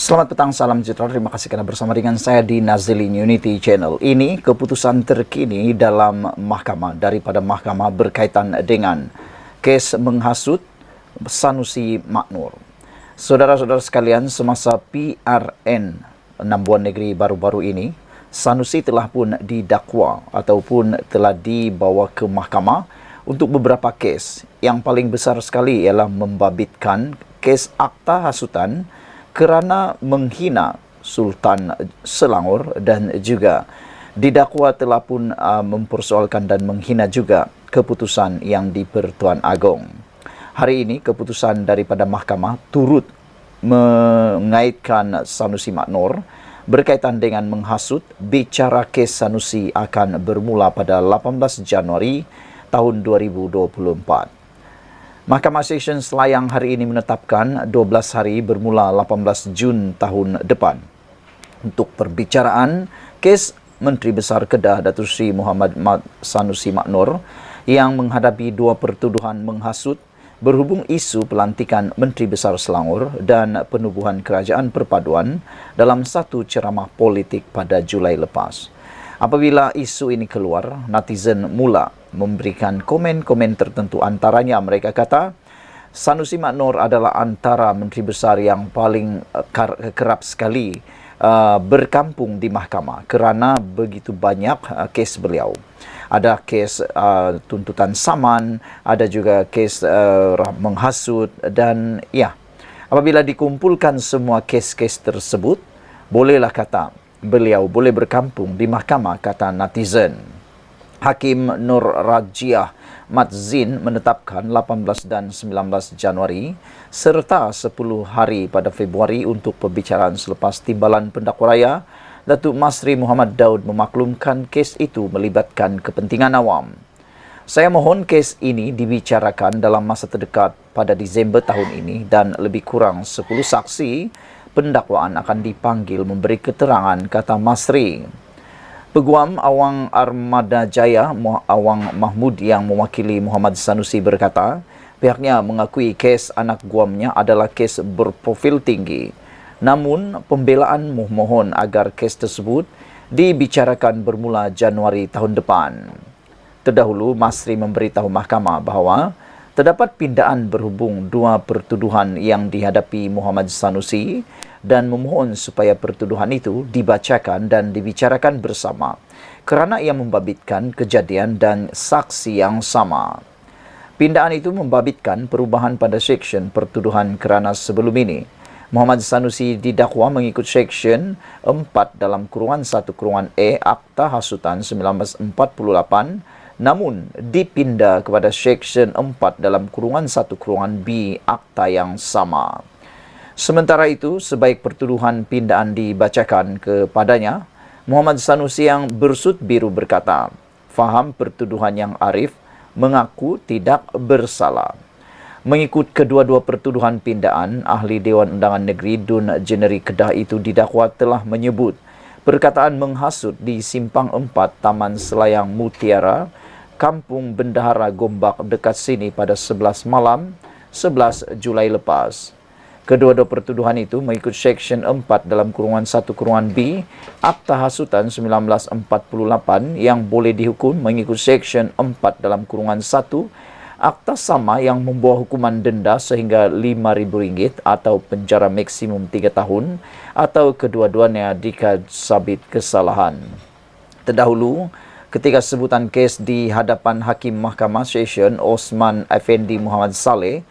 Selamat petang, salam sejahtera. Terima kasih karena bersama dengan saya di Nazilin Unity Channel. Ini keputusan terkini dalam mahkamah daripada mahkamah berkaitan dengan kes menghasut Sanusi Maknur. Saudara-saudara sekalian, semasa PRN Nambuan Negeri baru-baru ini, Sanusi telah pun didakwa ataupun telah dibawa ke mahkamah untuk beberapa kes. Yang paling besar sekali ialah membabitkan kes akta hasutan kerana menghina Sultan Selangor dan juga didakwa telah pun mempersoalkan dan menghina juga keputusan yang di Pertuan Agong. Hari ini keputusan daripada mahkamah turut mengaitkan Sanusi Maknur berkaitan dengan menghasut. Bicara kes Sanusi akan bermula pada 18 Januari tahun 2024. Mahkamah Session Selayang hari ini menetapkan 12 hari bermula 18 Jun tahun depan untuk perbicaraan kes Menteri Besar Kedah Datuk Seri Muhammad Sanusi Maknur yang menghadapi dua pertuduhan menghasut berhubung isu pelantikan Menteri Besar Selangor dan penubuhan kerajaan perpaduan dalam satu ceramah politik pada Julai lepas. Apabila isu ini keluar, netizen mula memberikan komen-komen tertentu. Antaranya mereka kata, Sanusi Maknur adalah antara menteri besar yang paling kerap sekali berkampung di mahkamah kerana begitu banyak kes beliau. Ada kes tuntutan saman, ada juga kes menghasut dan ya, apabila dikumpulkan semua kes-kes tersebut, bolehlah kata beliau boleh berkampung di mahkamah, kata netizen. Hakim Nur Rajiah Madzin menetapkan 18 dan 19 Januari serta 10 hari pada Februari untuk perbicaraan selepas timbalan pendakwa raya Datuk Masri Muhammad Daud memaklumkan kes itu melibatkan kepentingan awam. Saya mohon kes ini dibicarakan dalam masa terdekat pada Disember tahun ini dan lebih kurang 10 saksi pendakwaan akan dipanggil memberi keterangan, kata Masri. Peguam Awang Armada Jaya Awang Mahmud yang mewakili Muhammad Sanusi berkata, pihaknya mengakui kes anak guamnya adalah kes berprofil tinggi. Namun, pembelaan memohon agar kes tersebut dibicarakan bermula Januari tahun depan. Terdahulu, Masri memberitahu mahkamah bahawa terdapat pindaan berhubung dua pertuduhan yang dihadapi Muhammad Sanusi dan memohon supaya pertuduhan itu dibacakan dan dibicarakan bersama kerana ia membabitkan kejadian dan saksi yang sama. Pindaan itu membabitkan perubahan pada seksyen pertuduhan kerana sebelum ini Muhammad Sanusi didakwa mengikut seksyen 4 dalam kurungan 1 kurungan E Akta Hasutan 1948, namun dipindah kepada seksyen 4 dalam kurungan 1 kurungan B akta yang sama. Sementara itu, sebaik pertuduhan pindaan dibacakan kepadanya, Muhammad Sanusi yang bersut biru berkata, faham pertuduhan yang arif, mengaku tidak bersalah. Mengikut kedua-dua pertuduhan pindaan, Ahli Dewan Undangan Negeri Dun Jeneri Kedah itu didakwa telah menyebut perkataan menghasut di Simpang 4 Taman Selayang Mutiara, Kampung Bendahara Gombak dekat sini pada 11 malam 11 Julai lepas. Kedua-dua pertuduhan itu mengikut seksyen 4 dalam kurungan 1 kurungan B Akta Hasutan 1948 yang boleh dihukum mengikut seksyen 4 dalam kurungan 1 akta sama yang membawa hukuman denda sehingga RM5,000 atau penjara maksimum 3 tahun atau kedua-duanya jika sabit kesalahan. Terdahulu, ketika sebutan kes di hadapan Hakim Mahkamah Session Osman Effendi Muhammad Saleh,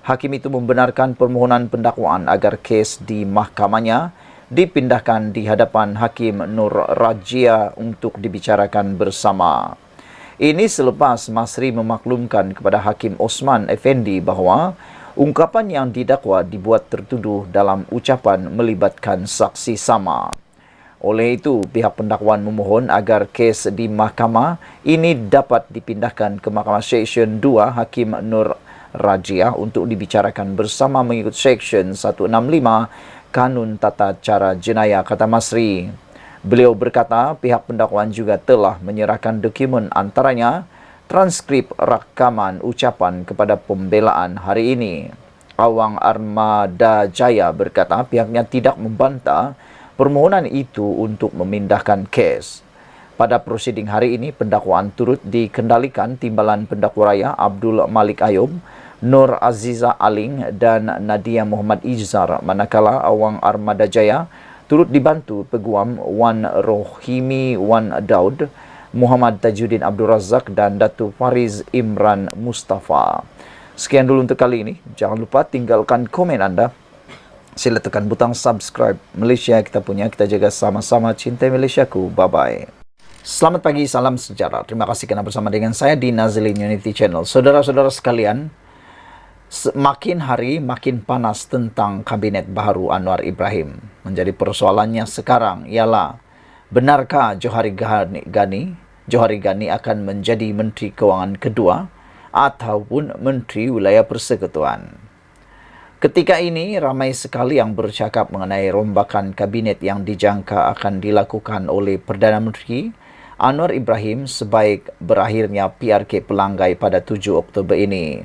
Hakim itu membenarkan permohonan pendakwaan agar kes di mahkamahnya dipindahkan di hadapan Hakim Nur Rajiah untuk dibicarakan bersama. Ini selepas Masri memaklumkan kepada Hakim Osman Effendi bahawa ungkapan yang didakwa dibuat tertuduh dalam ucapan melibatkan saksi sama. Oleh itu, pihak pendakwaan memohon agar kes di mahkamah ini dapat dipindahkan ke Mahkamah Session 2 Hakim Nur Rajiah untuk dibicarakan bersama mengikut Seksyen 165 Kanun Tata Cara Jenayah, kata Masri. Beliau berkata pihak pendakwaan juga telah menyerahkan dokumen antaranya transkrip rakaman ucapan kepada pembelaan hari ini. Awang Armada Jaya berkata pihaknya tidak membantah permohonan itu untuk memindahkan kes. Pada prosiding hari ini, pendakwaan turut dikendalikan Timbalan Pendakwa Raya Abdul Malik Ayub, Nur Aziza Aling dan Nadia Muhammad Izhar, manakala Awang Armada Jaya turut dibantu Peguam Wan Rohimi Wan Daud, Muhammad Tajuddin Abdul Razak dan Datu Fariz Imran Mustafa. Sekian dulu untuk kali ini. Jangan lupa tinggalkan komen Anda. Sila tekan butang subscribe. Malaysia kita punya, kita jaga sama-sama. Cintai Malaysiaku. Bye-bye. Selamat pagi, salam sejahtera. Terima kasih kerana bersama dengan saya di Nazilin Unity Channel. Saudara-saudara sekalian, makin hari makin panas tentang kabinet baru Anwar Ibrahim. Menjadi persoalannya sekarang ialah, benarkah Johari Ghani akan menjadi Menteri Kewangan kedua ataupun Menteri Wilayah Persekutuan? Ketika ini, ramai sekali yang bercakap mengenai rombakan kabinet yang dijangka akan dilakukan oleh Perdana Menteri Anwar Ibrahim sebaik berakhirnya PRK pelanggai pada 7 Oktober ini.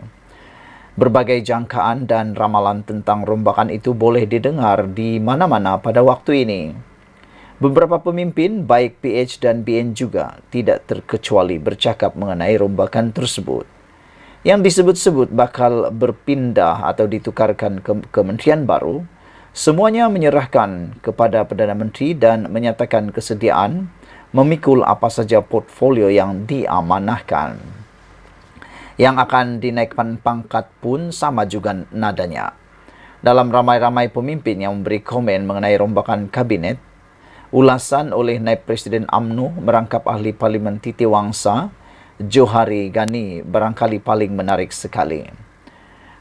Berbagai jangkaan dan ramalan tentang rombakan itu boleh didengar di mana-mana pada waktu ini. Beberapa pemimpin, baik PH dan BN juga, tidak terkecuali bercakap mengenai rombakan tersebut. Yang disebut-sebut bakal berpindah atau ditukarkan ke kementerian baru, semuanya menyerahkan kepada Perdana Menteri dan menyatakan kesediaan memikul apa saja portfolio yang diamanahkan. Yang akan dinaikkan pangkat pun sama juga nadanya. Dalam ramai-ramai pemimpin yang memberi komen mengenai rombakan kabinet, ulasan oleh Naib Presiden UMNO merangkap Ahli Parlimen Titiwangsa, Johari Ghani barangkali paling menarik sekali.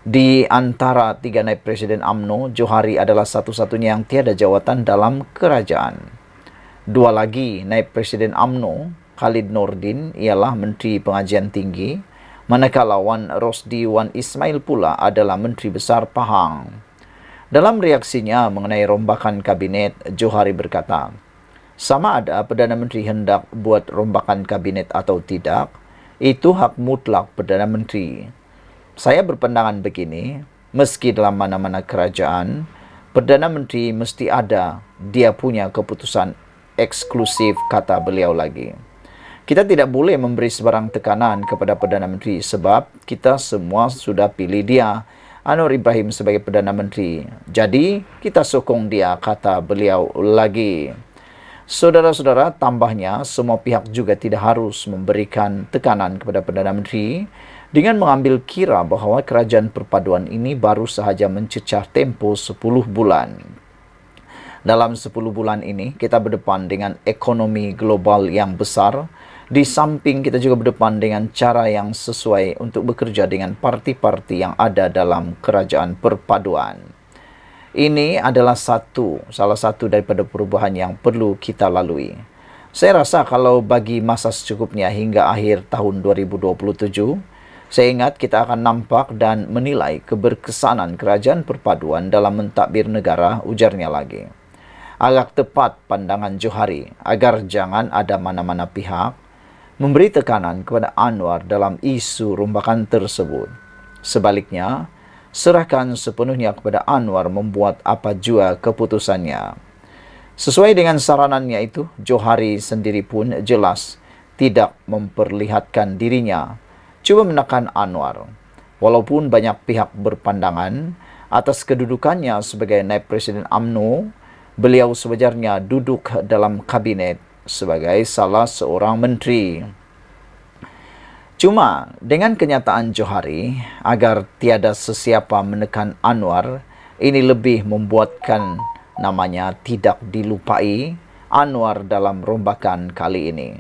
Di antara 3 Naib Presiden UMNO, Johari adalah satu-satunya yang tiada jawatan dalam kerajaan. 2 lagi Naib Presiden UMNO, Khalid Nordin, ialah Menteri Pengajian Tinggi, manakala Wan Rosdi Wan Ismail pula adalah Menteri Besar Pahang. Dalam reaksinya mengenai rombakan kabinet, Johari berkata, sama ada Perdana Menteri hendak buat rombakan kabinet atau tidak, itu hak mutlak Perdana Menteri. Saya berpandangan begini, meski dalam mana-mana kerajaan, Perdana Menteri mesti ada dia punya keputusan eksklusif, kata beliau lagi. Kita tidak boleh memberi sebarang tekanan kepada Perdana Menteri sebab kita semua sudah pilih dia, Anwar Ibrahim, sebagai Perdana Menteri. Jadi, kita sokong dia, kata beliau lagi. Saudara-saudara, tambahnya, semua pihak juga tidak harus memberikan tekanan kepada Perdana Menteri dengan mengambil kira bahawa kerajaan perpaduan ini baru sahaja mencecah tempoh 10 bulan. Dalam 10 bulan ini, kita berdepan dengan ekonomi global yang besar. Di samping kita juga berdepan dengan cara yang sesuai untuk bekerja dengan parti-parti yang ada dalam kerajaan perpaduan. Ini adalah salah satu daripada perubahan yang perlu kita lalui. Saya rasa kalau bagi masa secukupnya hingga akhir tahun 2027, saya ingat kita akan nampak dan menilai keberkesanan kerajaan perpaduan dalam mentadbir negara, ujarnya lagi. Agak tepat pandangan Johari agar jangan ada mana-mana pihak memberi tekanan kepada Anwar dalam isu rombakan tersebut. Sebaliknya, serahkan sepenuhnya kepada Anwar membuat apa jua keputusannya. Sesuai dengan saranannya itu, Johari sendiri pun jelas tidak memperlihatkan dirinya cuba menekan Anwar. Walaupun banyak pihak berpandangan atas kedudukannya sebagai Naib Presiden UMNO, beliau sewajarnya duduk dalam kabinet sebagai salah seorang menteri. Cuma dengan kenyataan Johari agar tiada sesiapa menekan Anwar, ini lebih membuatkan namanya tidak dilupai Anwar dalam rombakan kali ini.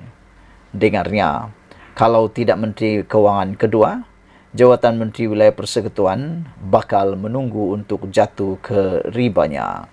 Dengarnya, kalau tidak Menteri Kewangan kedua, jawatan Menteri Wilayah Persekutuan bakal menunggu untuk jatuh ke ribanya.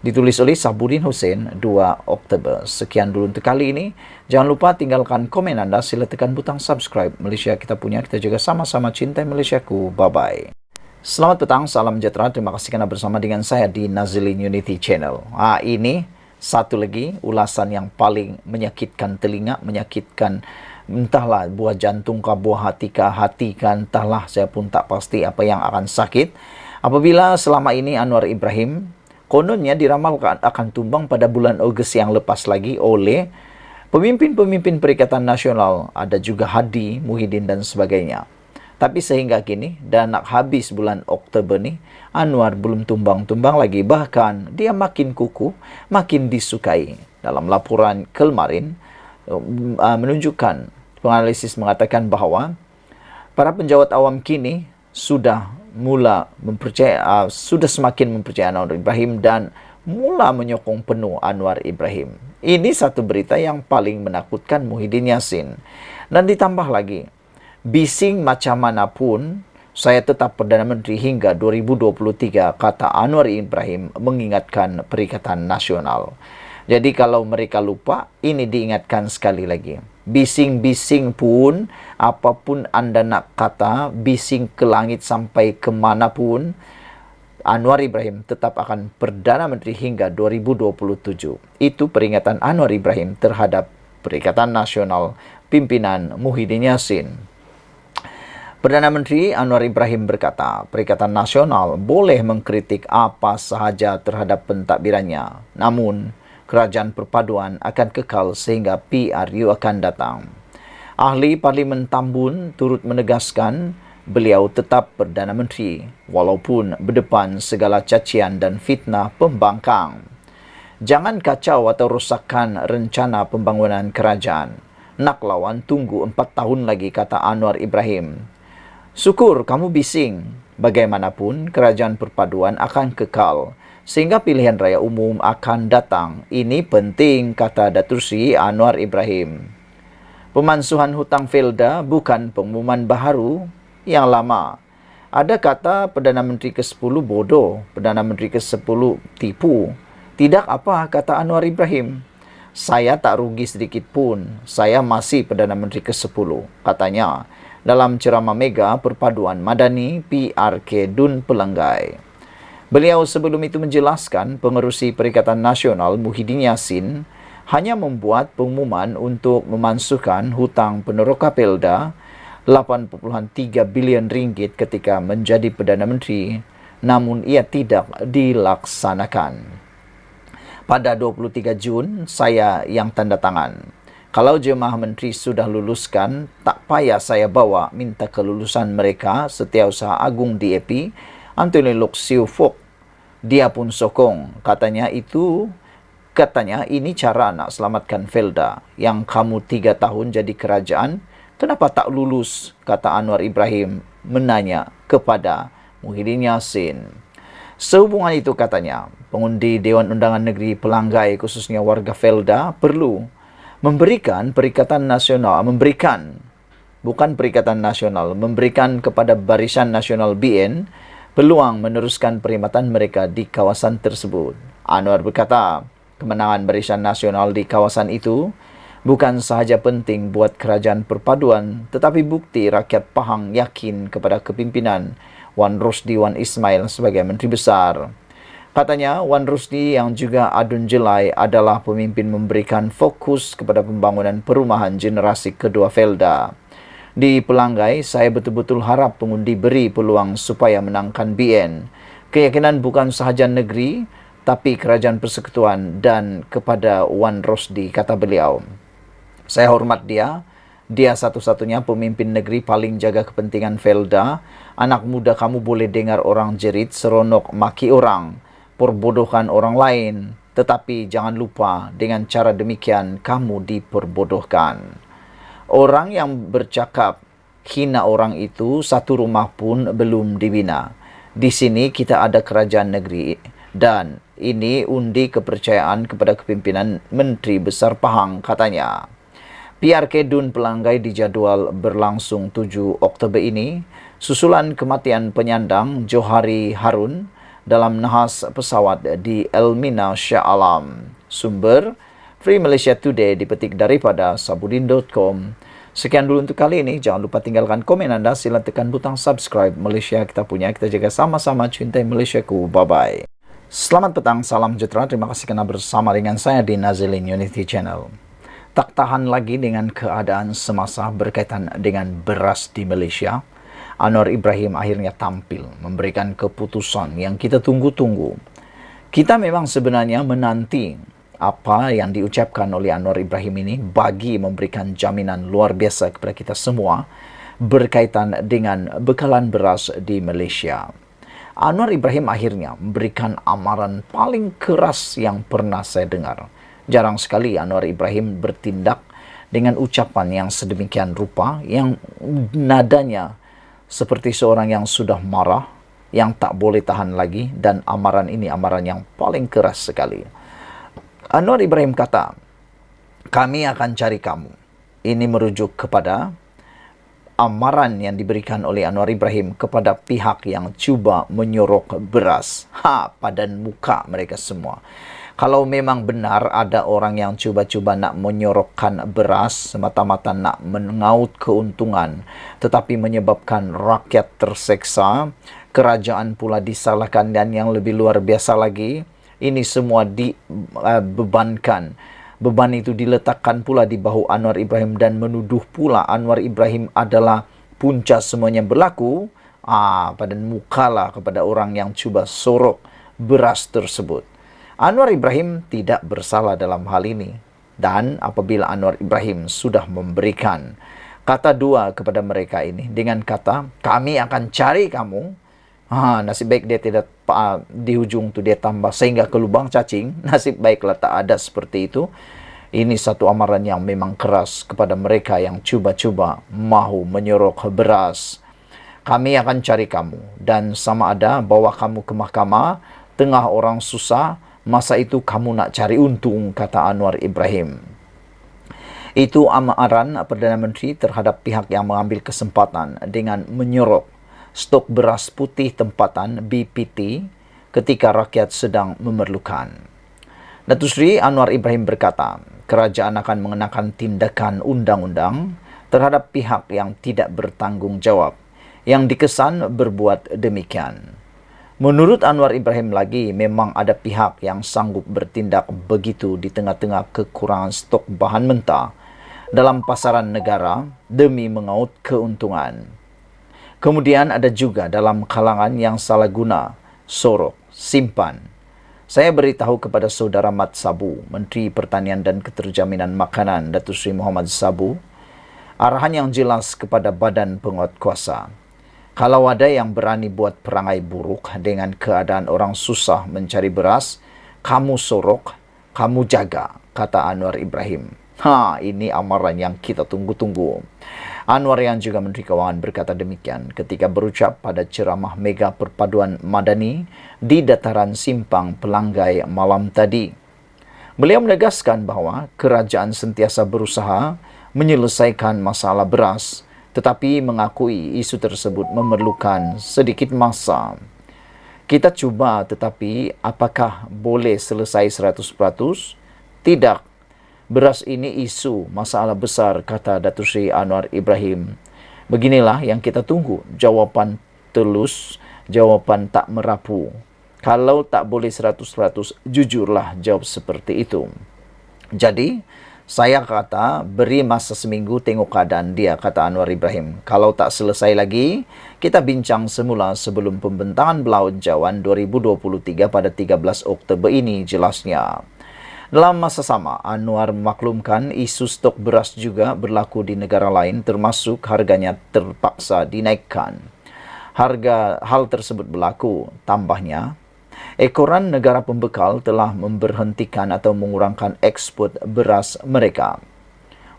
Ditulis oleh Sabuddin Hussein, 2 Oktober. Sekian dulu untuk kali ini. Jangan lupa tinggalkan komen Anda. Sila tekan butang subscribe. Malaysia kita punya, kita juga sama-sama cintai Malaysiaku. Bye-bye. Selamat petang, salam sejahtera. Terima kasih kerana bersama dengan saya di Nazilin Unity Channel. Ini satu lagi ulasan yang paling menyakitkan telinga, menyakitkan entahlah buah jantung kah, buah hati kah, entahlah, saya pun tak pasti apa yang akan sakit. Apabila selama ini Anwar Ibrahim kononnya diramalkan akan tumbang pada bulan Ogos yang lepas lagi oleh pemimpin-pemimpin Perikatan Nasional, ada juga Hadi, Muhyiddin dan sebagainya. Tapi sehingga kini dan nak habis bulan Oktober ni, Anwar belum tumbang-tumbang lagi. Bahkan dia makin kukuh, makin disukai. Dalam laporan kemarin menunjukkan, penganalisis mengatakan bahawa para penjawat awam kini sudah semakin mempercayai Anwar Ibrahim dan mula menyokong penuh Anwar Ibrahim. Ini satu berita yang paling menakutkan Muhyiddin Yassin. Dan ditambah lagi, bising macam manapun, saya tetap Perdana Menteri hingga 2023, kata Anwar Ibrahim mengingatkan Perikatan Nasional. Jadi kalau mereka lupa, ini diingatkan sekali lagi. Bising-bising pun, apapun anda nak kata, bising ke langit sampai kemanapun, Anwar Ibrahim tetap akan Perdana Menteri hingga 2027. Itu peringatan Anwar Ibrahim terhadap Perikatan Nasional pimpinan Muhyiddin Yassin. Perdana Menteri Anwar Ibrahim berkata, Perikatan Nasional boleh mengkritik apa sahaja terhadap pentadbirannya. Namun, Kerajaan Perpaduan akan kekal sehingga PRU akan datang. Ahli Parlimen Tambun turut menegaskan beliau tetap Perdana Menteri walaupun berdepan segala cacian dan fitnah pembangkang. Jangan kacau atau rosakkan rencana pembangunan kerajaan. Nak lawan tunggu 4 tahun lagi, kata Anwar Ibrahim. Syukur kamu bising. Bagaimanapun Kerajaan Perpaduan akan kekal sehingga pilihan raya umum akan datang. Ini penting, kata Datuk Seri Anwar Ibrahim. Pemansuhan hutang Felda bukan pengumuman baharu yang lama. Ada kata Perdana Menteri ke-10 bodoh, Perdana Menteri ke-10 tipu. Tidak apa, kata Anwar Ibrahim. Saya tak rugi sedikit pun. Saya masih Perdana Menteri ke-10, katanya dalam ceramah Mega Perpaduan Madani PRK Dun Pelanggai. Beliau sebelum itu menjelaskan pengerusi Perikatan Nasional Muhyiddin Yassin hanya membuat pengumuman untuk memansuhkan hutang peneroka Pelda 8.3 bilion ringgit ketika menjadi Perdana Menteri, namun ia tidak dilaksanakan. Pada 23 Jun, saya yang tanda tangan. Kalau jemaah menteri sudah luluskan, tak payah saya bawa minta kelulusan mereka. Setiausaha Agung DAP, Anthony Loke Siu Fok, dia pun sokong. Katanya ini cara nak selamatkan Felda. Yang kamu 3 tahun jadi kerajaan, kenapa tak lulus? Kata Anwar Ibrahim menanya kepada Muhyiddin Yassin. Sehubungan itu katanya, pengundi Dewan Undangan Negeri Pelanggai khususnya warga Felda perlu memberikan Perikatan Nasional, memberikan kepada Barisan Nasional BN peluang meneruskan perkhidmatan mereka di kawasan tersebut. Anwar berkata, kemenangan Barisan Nasional di kawasan itu bukan sahaja penting buat Kerajaan Perpaduan, tetapi bukti rakyat Pahang yakin kepada kepimpinan Wan Rosdi Wan Ismail sebagai Menteri Besar. Katanya, Wan Rosdi yang juga adun jelai adalah pemimpin memberikan fokus kepada pembangunan perumahan generasi kedua Felda. Di Pelanggai, saya betul-betul harap pengundi beri peluang supaya menangkan BN. Keyakinan bukan sahaja negeri, tapi Kerajaan Persekutuan dan kepada Wan Rosdi, kata beliau. Saya hormat dia. Dia satu-satunya pemimpin negeri paling jaga kepentingan Felda. Anak muda kamu boleh dengar orang jerit, seronok maki orang, perbodohkan orang lain. Tetapi jangan lupa, dengan cara demikian kamu diperbodohkan. Orang yang bercakap hina orang itu, satu rumah pun belum dibina. Di sini kita ada kerajaan negeri dan ini undi kepercayaan kepada kepimpinan Menteri Besar Pahang, katanya. PRK Dun Pelanggai dijadual berlangsung 7 Oktober ini susulan kematian penyandang Johari Harun dalam nahas pesawat di Elmina Shah Alam. Sumber Free Malaysia Today dipetik daripada sabudin.com. Sekian dulu untuk kali ini. Jangan lupa tinggalkan komen anda. Sila tekan butang subscribe. Malaysia kita punya. Kita jaga sama-sama. Cintai Malaysiaku. Bye-bye. Selamat petang. Salam sejahtera. Terima kasih kerana bersama dengan saya di Nazilin Unity Channel. Tak tahan lagi dengan keadaan semasa berkaitan dengan beras di Malaysia. Anwar Ibrahim akhirnya tampil memberikan keputusan yang kita tunggu-tunggu. Kita memang sebenarnya menanti apa yang diucapkan oleh Anwar Ibrahim ini bagi memberikan jaminan luar biasa kepada kita semua berkaitan dengan bekalan beras di Malaysia. Anwar Ibrahim akhirnya memberikan amaran paling keras yang pernah saya dengar. Jarang sekali Anwar Ibrahim bertindak dengan ucapan yang sedemikian rupa, yang nadanya seperti seorang yang sudah marah, yang tak boleh tahan lagi, dan amaran ini amaran yang paling keras sekali. Anwar Ibrahim kata, kami akan cari kamu. Ini merujuk kepada amaran yang diberikan oleh Anwar Ibrahim kepada pihak yang cuba menyorok beras. Padan muka mereka semua. Kalau memang benar ada orang yang cuba-cuba nak menyorokkan beras, semata-mata nak mengaut keuntungan, tetapi menyebabkan rakyat terseksa, kerajaan pula disalahkan, dan yang lebih luar biasa lagi, ini semua dibebankan. Beban itu diletakkan pula di bahu Anwar Ibrahim dan menuduh pula Anwar Ibrahim adalah punca semuanya berlaku. Padan mukalah kepada orang yang cuba sorok beras tersebut. Anwar Ibrahim tidak bersalah dalam hal ini. Dan apabila Anwar Ibrahim sudah memberikan kata dua kepada mereka ini dengan kata, kami akan cari kamu. Nasib baik dia tidak di ujung tu dia tambah sehingga ke lubang cacing. Nasib baiklah tak ada seperti itu. Ini satu amaran yang memang keras kepada mereka yang cuba-cuba mahu menyorok beras. Kami akan cari kamu dan sama ada bawa kamu ke mahkamah tengah orang susah. Masa itu kamu nak cari untung, kata Anwar Ibrahim. Itu amaran Perdana Menteri terhadap pihak yang mengambil kesempatan dengan menyorok stok beras putih tempatan BPT ketika rakyat sedang memerlukan. Datuk Seri Anwar Ibrahim berkata, kerajaan akan mengenakan tindakan undang-undang terhadap pihak yang tidak bertanggung jawab, yang dikesan berbuat demikian. Menurut Anwar Ibrahim lagi, memang ada pihak yang sanggup bertindak begitu di tengah-tengah kekurangan stok bahan mentah dalam pasaran negara demi mengaut keuntungan. Kemudian ada juga dalam kalangan yang salah guna, sorok, simpan. Saya beritahu kepada Saudara Mat Sabu, Menteri Pertanian dan Keterjaminan Makanan Datuk Seri Muhammad Sabu, arahan yang jelas kepada Badan Penguatkuasa. Kalau ada yang berani buat perangai buruk dengan keadaan orang susah mencari beras, kamu sorok, kamu jaga, kata Anwar Ibrahim. Ini amaran yang kita tunggu-tunggu. Anwar yang juga Menteri Kewangan berkata demikian ketika berucap pada ceramah Mega Perpaduan Madani di Dataran Simpang Pelanggai malam tadi. Beliau menegaskan bahawa kerajaan sentiasa berusaha menyelesaikan masalah beras, tetapi mengakui isu tersebut memerlukan sedikit masa. Kita cuba, tetapi apakah boleh selesai 100%? Tidak. Beras ini isu masalah besar, kata Datuk Seri Anwar Ibrahim. Beginilah yang kita tunggu, jawapan telus, jawapan tak merapu. Kalau tak boleh 100%, jujurlah jawab seperti itu. Jadi, saya kata, beri masa seminggu tengok keadaan dia, kata Anwar Ibrahim. Kalau tak selesai lagi, kita bincang semula sebelum pembentangan Belanjawan 2023 pada 13 Oktober ini, jelasnya. Dalam masa sama, Anwar memaklumkan isu stok beras juga berlaku di negara lain, termasuk harganya terpaksa dinaikkan. Hal tersebut berlaku, tambahnya, ekoran negara pembekal telah memberhentikan atau mengurangkan ekspor beras mereka.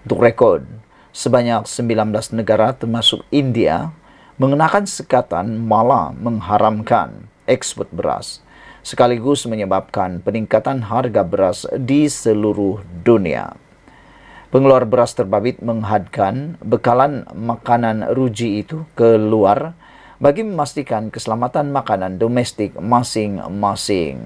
Untuk rekod, sebanyak 19 negara termasuk India mengenakan sekatan malah mengharamkan ekspor beras, sekaligus menyebabkan peningkatan harga beras di seluruh dunia. Pengeluar beras terbabit menghadkan bekalan makanan ruji itu keluar bagi memastikan keselamatan makanan domestik masing-masing.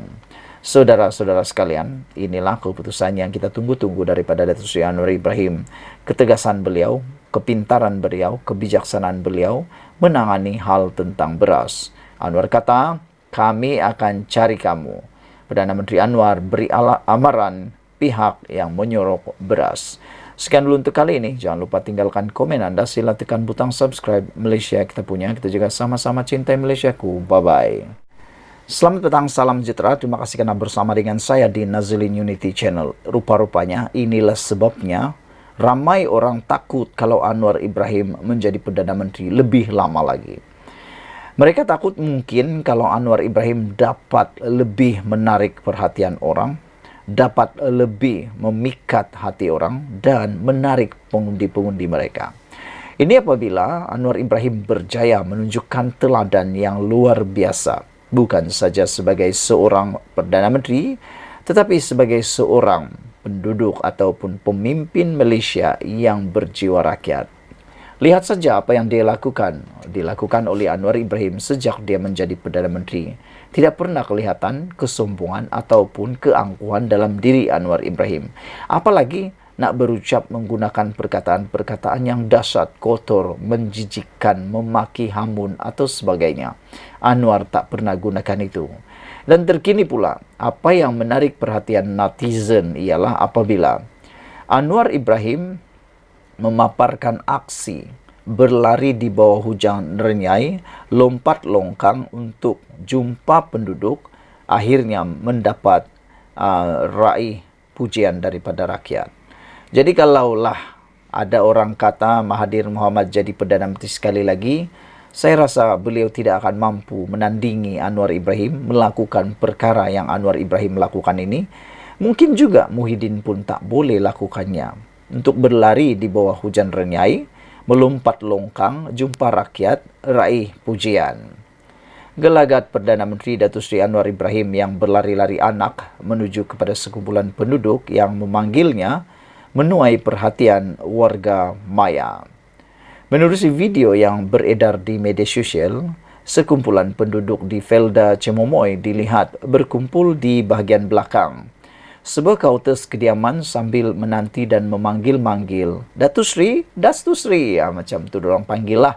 Saudara-saudara sekalian, inilah keputusan yang kita tunggu-tunggu daripada Datuk Seri Anwar Ibrahim. Ketegasan beliau, kepintaran beliau, kebijaksanaan beliau menangani hal tentang beras. Anwar kata, kami akan cari kamu. Perdana Menteri Anwar beri amaran pihak yang menyorok beras. Sekian dulu untuk kali ini. Jangan lupa tinggalkan komen Anda. Sila tekan butang subscribe. Malaysia kita punya. Kita juga sama-sama cintai Malaysiaku. Bye-bye. Selamat petang, salam sejahtera. Terima kasih karena bersama dengan saya di Nazilin Unity Channel. Rupa-rupanya inilah sebabnya ramai orang takut kalau Anwar Ibrahim menjadi Perdana Menteri lebih lama lagi. Mereka takut mungkin kalau Anwar Ibrahim dapat lebih menarik perhatian orang, dapat lebih memikat hati orang, dan menarik pengundi-pengundi mereka. Ini apabila Anwar Ibrahim berjaya menunjukkan teladan yang luar biasa, bukan saja sebagai seorang Perdana Menteri, tetapi sebagai seorang penduduk ataupun pemimpin Malaysia yang berjiwa rakyat. Lihat saja apa yang dilakukan oleh Anwar Ibrahim sejak dia menjadi Perdana Menteri. Tidak pernah kelihatan kesombongan ataupun keangkuhan dalam diri Anwar Ibrahim. Apalagi nak berucap menggunakan perkataan-perkataan yang dahsyat, kotor, menjijikkan, memaki, hamun atau sebagainya. Anwar tak pernah gunakan itu. Dan terkini pula, apa yang menarik perhatian netizen ialah apabila Anwar Ibrahim memaparkan aksi berlari di bawah hujan renyai, lompat longkang untuk jumpa penduduk, akhirnya mendapat raih pujian daripada rakyat. Jadi kalaulah ada orang kata Mahathir Mohamad jadi Perdana Menteri sekali lagi, saya rasa beliau tidak akan mampu menandingi Anwar Ibrahim melakukan perkara yang Anwar Ibrahim lakukan ini. Mungkin juga Muhyiddin pun tak boleh lakukannya. Untuk berlari di bawah hujan renyai, melompat longkang, jumpa rakyat, raih pujian. Gelagat Perdana Menteri Datuk Seri Anwar Ibrahim yang berlari-lari anak menuju kepada sekumpulan penduduk yang memanggilnya menuai perhatian warga maya. Menerusi video yang beredar di media sosial, sekumpulan penduduk di Felda Cemomoy dilihat berkumpul di bahagian belakang sebuah kaunter kediaman sambil menanti dan memanggil-manggil, Datuk Seri, Datuk Seri, macam tu dorang panggil lah.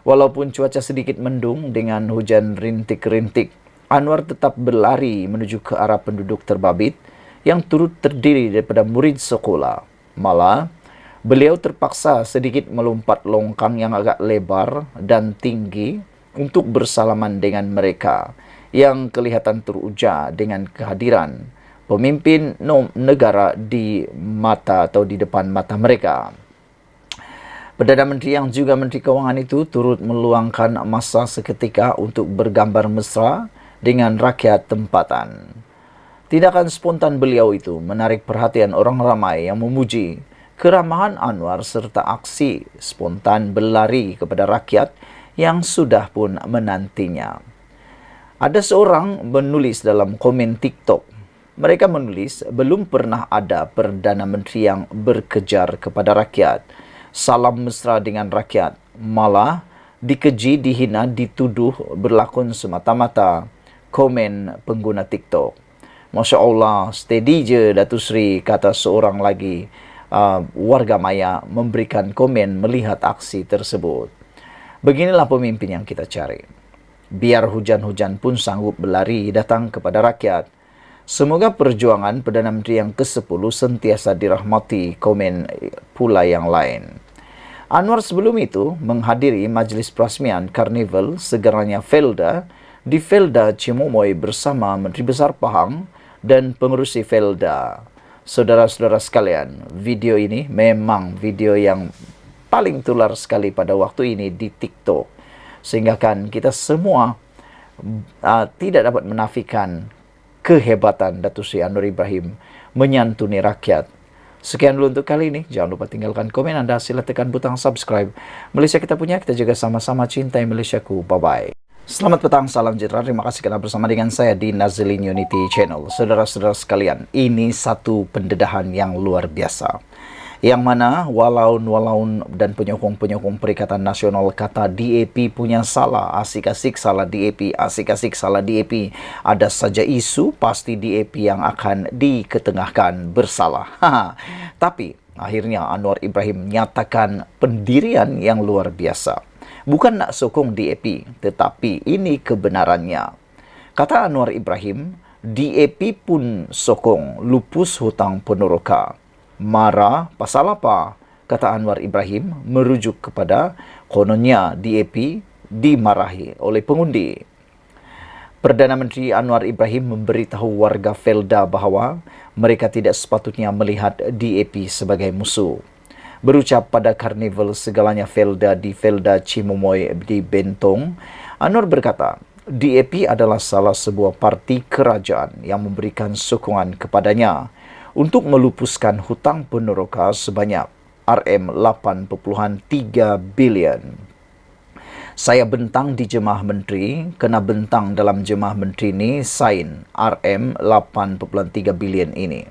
Walaupun cuaca sedikit mendung dengan hujan rintik-rintik, Anwar tetap berlari menuju ke arah penduduk terbabit yang turut terdiri daripada murid sekolah. Malah, beliau terpaksa sedikit melompat longkang yang agak lebar dan tinggi untuk bersalaman dengan mereka yang kelihatan teruja dengan kehadiran pemimpin negara di mata atau di depan mata mereka. Perdana Menteri yang juga Menteri Kewangan itu turut meluangkan masa seketika untuk bergambar mesra dengan rakyat tempatan. Tindakan spontan beliau itu menarik perhatian orang ramai yang memuji keramahan Anwar serta aksi spontan berlari kepada rakyat yang sudah pun menantinya. Ada seorang menulis dalam komen TikTok. Mereka menulis, belum pernah ada Perdana Menteri yang berkejar kepada rakyat, salam mesra dengan rakyat, malah dikeji, dihina, dituduh berlakon semata-mata, komen pengguna TikTok. Masya Allah, steady je Datuk Seri, kata seorang lagi warga maya memberikan komen melihat aksi tersebut. Beginilah pemimpin yang kita cari. Biar hujan-hujan pun sanggup berlari datang kepada rakyat. Semoga perjuangan Perdana Menteri yang ke-10 sentiasa dirahmati, komen pula yang lain. Anwar sebelum itu menghadiri majlis perasmian Karnival Segaranya Felda di Felda Cemomoy bersama Menteri Besar Pahang dan pengerusi Felda. Saudara-saudara sekalian, video ini memang video yang paling tular sekali pada waktu ini di TikTok. Sehingga kan kita semua tidak dapat menafikan kehebatan Datuk Seri Anwar Ibrahim menyantuni rakyat. Sekian dulu untuk kali ini. Jangan lupa tinggalkan komen Anda. Sila tekan butang subscribe. Malaysia kita punya, kita juga sama-sama cintai Malaysiaku. Bye-bye. Selamat petang, salam sejahtera. Terima kasih karena bersama dengan saya di Nazilin Unity Channel. Saudara-saudara sekalian, ini satu pendedahan yang luar biasa. Yang mana walaun dan penyokong-penyokong Perikatan Nasional kata DAP punya salah, asik-asik salah DAP, asik-asik salah DAP. Ada saja isu, pasti DAP yang akan diketengahkan bersalah. Tapi akhirnya Anwar Ibrahim menyatakan pendirian yang luar biasa. Bukan nak sokong DAP, tetapi ini kebenarannya. Kata Anwar Ibrahim, DAP pun sokong lupus hutang peneroka. Marah pasal apa? Kata Anwar Ibrahim merujuk kepada kononnya DAP dimarahi oleh pengundi. Perdana Menteri Anwar Ibrahim memberitahu warga Felda bahawa mereka tidak sepatutnya melihat DAP sebagai musuh. Berucap pada karnival segalanya Felda di Felda Cimomoy di Bentong, Anwar berkata, DAP adalah salah sebuah parti kerajaan yang memberikan sokongan kepadanya untuk melupuskan hutang peneroka sebanyak RM8.3 bilion. Saya bentang di Jemaah Menteri, kena bentang dalam Jemaah Menteri ni sign RM8.3 bilion ini.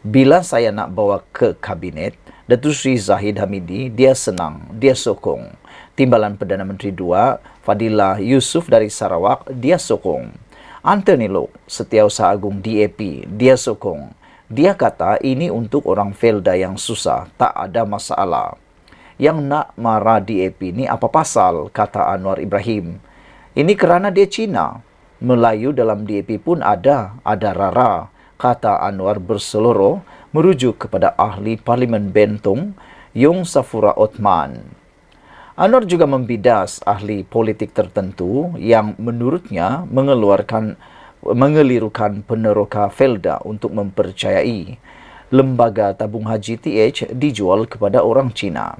Bila saya nak bawa ke kabinet, Datuk Seri Zahid Hamidi, dia senang, dia sokong. Timbalan Perdana Menteri 2, Fadilah Yusof dari Sarawak, dia sokong. Anthony Loke, Setiausaha Agung DAP, dia sokong. Dia kata ini untuk orang Felda yang susah, tak ada masalah. Yang nak marah DAP ni apa pasal, kata Anwar Ibrahim. Ini kerana dia Cina. Melayu dalam DAP pun ada rara, kata Anwar berseloroh merujuk kepada ahli Parlimen Bentong, Yung Safura Othman. Anwar juga membidas ahli politik tertentu yang menurutnya mengelirukan peneroka Felda untuk mempercayai lembaga tabung haji TH dijual kepada orang Cina.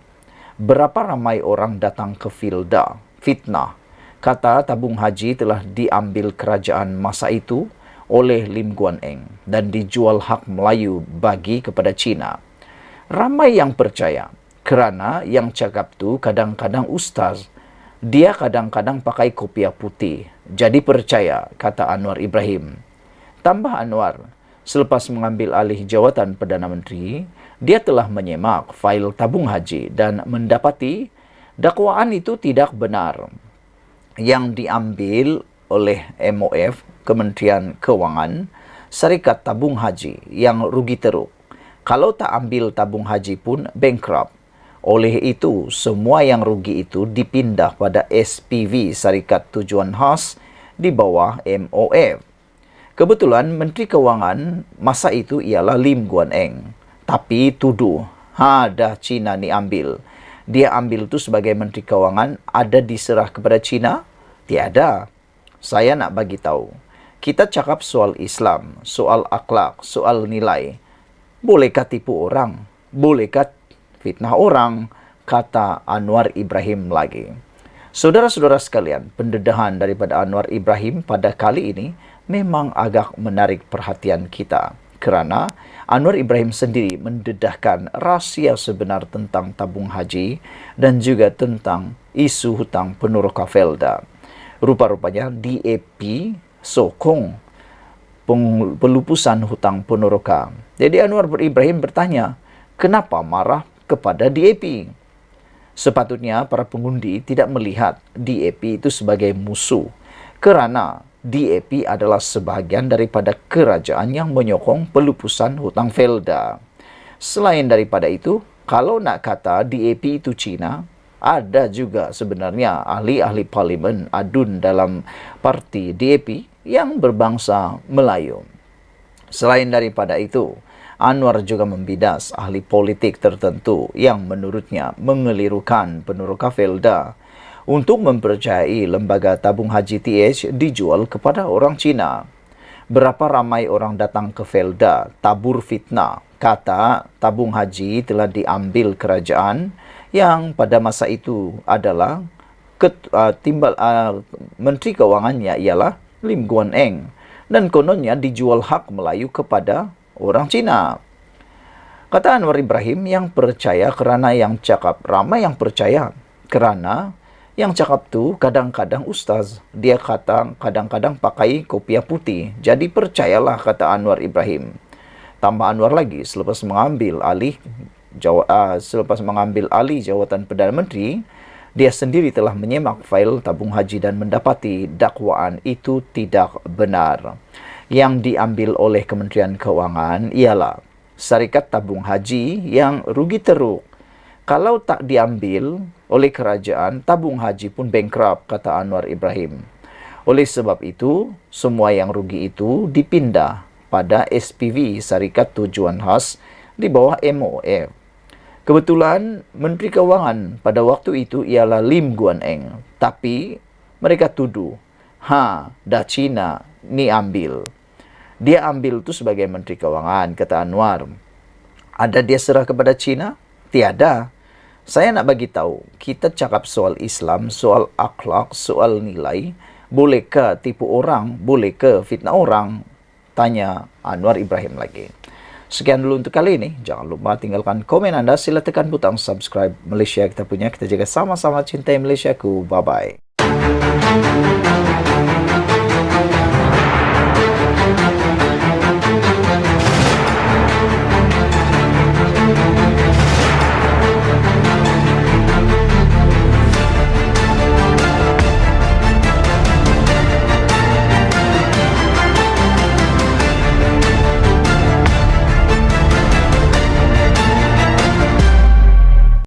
Berapa ramai orang datang ke Felda? Fitnah. Kata tabung haji telah diambil kerajaan masa itu oleh Lim Guan Eng dan dijual hak Melayu bagi kepada Cina. Ramai yang percaya kerana yang cakap tu kadang-kadang ustaz. Dia kadang-kadang pakai kopiah putih. Jadi percaya, kata Anwar Ibrahim. Tambah Anwar, selepas mengambil alih jawatan Perdana Menteri, dia telah menyemak fail tabung haji dan mendapati dakwaan itu tidak benar. Yang diambil oleh MOF, Kementerian Kewangan, Syarikat Tabung Haji yang rugi teruk. Kalau tak ambil tabung haji pun bankrupt. Oleh itu, semua yang rugi itu dipindah pada SPV, Syarikat Tujuan Khas, di bawah MOF. Kebetulan Menteri Kewangan masa itu ialah Lim Guan Eng. Tapi tuduh, dah Cina ni ambil. Dia ambil tu sebagai Menteri Kewangan, ada diserah kepada Cina? Tiada. Saya nak bagi tahu. Kita cakap soal Islam, soal akhlak, soal nilai. Bolehkah tipu orang? Bolehkah fitnah orang? Kata Anwar Ibrahim lagi. Saudara-saudara sekalian, pendedahan daripada Anwar Ibrahim pada kali ini memang agak menarik perhatian kita. Kerana Anwar Ibrahim sendiri mendedahkan rahsia sebenar tentang tabung haji dan juga tentang isu hutang peneroka Felda. Rupa-rupanya DAP sokong pelupusan hutang peneroka. Jadi Anwar Ibrahim bertanya, kenapa marah kepada DAP? Sepatutnya para pengundi tidak melihat DAP itu sebagai musuh. Kerana DAP adalah sebahagian daripada kerajaan yang menyokong pelupusan hutang Felda. Selain daripada itu, kalau nak kata DAP itu Cina, ada juga sebenarnya ahli-ahli parlimen adun dalam parti DAP yang berbangsa Melayu. Selain daripada itu, Anwar juga membidas ahli politik tertentu yang menurutnya mengelirukan peneroka Felda untuk mempercayai lembaga tabung haji TH dijual kepada orang Cina. Berapa ramai orang datang ke Felda, tabur fitnah, kata tabung haji telah diambil kerajaan yang pada masa itu adalah Menteri Kewangannya ialah Lim Guan Eng dan kononnya dijual hak Melayu kepada orang Cina. Kata Anwar Ibrahim yang percaya kerana yang cakap, ramai yang percaya kerana yang cakap tu kadang-kadang ustaz. Dia kata kadang-kadang pakai kopiah putih. Jadi percayalah, kata Anwar Ibrahim. Tambah Anwar lagi, selepas mengambil alih jawatan Perdana Menteri, dia sendiri telah menyemak fail tabung haji dan mendapati dakwaan itu tidak benar. Yang diambil oleh Kementerian Kewangan ialah Syarikat Tabung Haji yang rugi teruk. Kalau tak diambil oleh kerajaan, tabung haji pun bankrupt, kata Anwar Ibrahim. Oleh sebab itu, semua yang rugi itu dipindah pada SPV, Syarikat Tujuan Khas, di bawah MOF. Kebetulan Menteri Keuangan pada waktu itu ialah Lim Guan Eng. Tapi mereka tuduh, dah Cina ni ambil. Dia ambil itu sebagai Menteri Keuangan, kata Anwar. Ada dia serah kepada Cina? Tiada. Saya nak bagi tahu, kita cakap soal Islam, soal akhlak, soal nilai. Bolehkah tipu orang? Bolehkah fitnah orang? Tanya Anwar Ibrahim lagi. Sekian dulu untuk kali ini. Jangan lupa tinggalkan komen Anda. Sila tekan butang subscribe Malaysia kita punya. Kita jaga sama-sama cintai Malaysiaku. Bye-bye.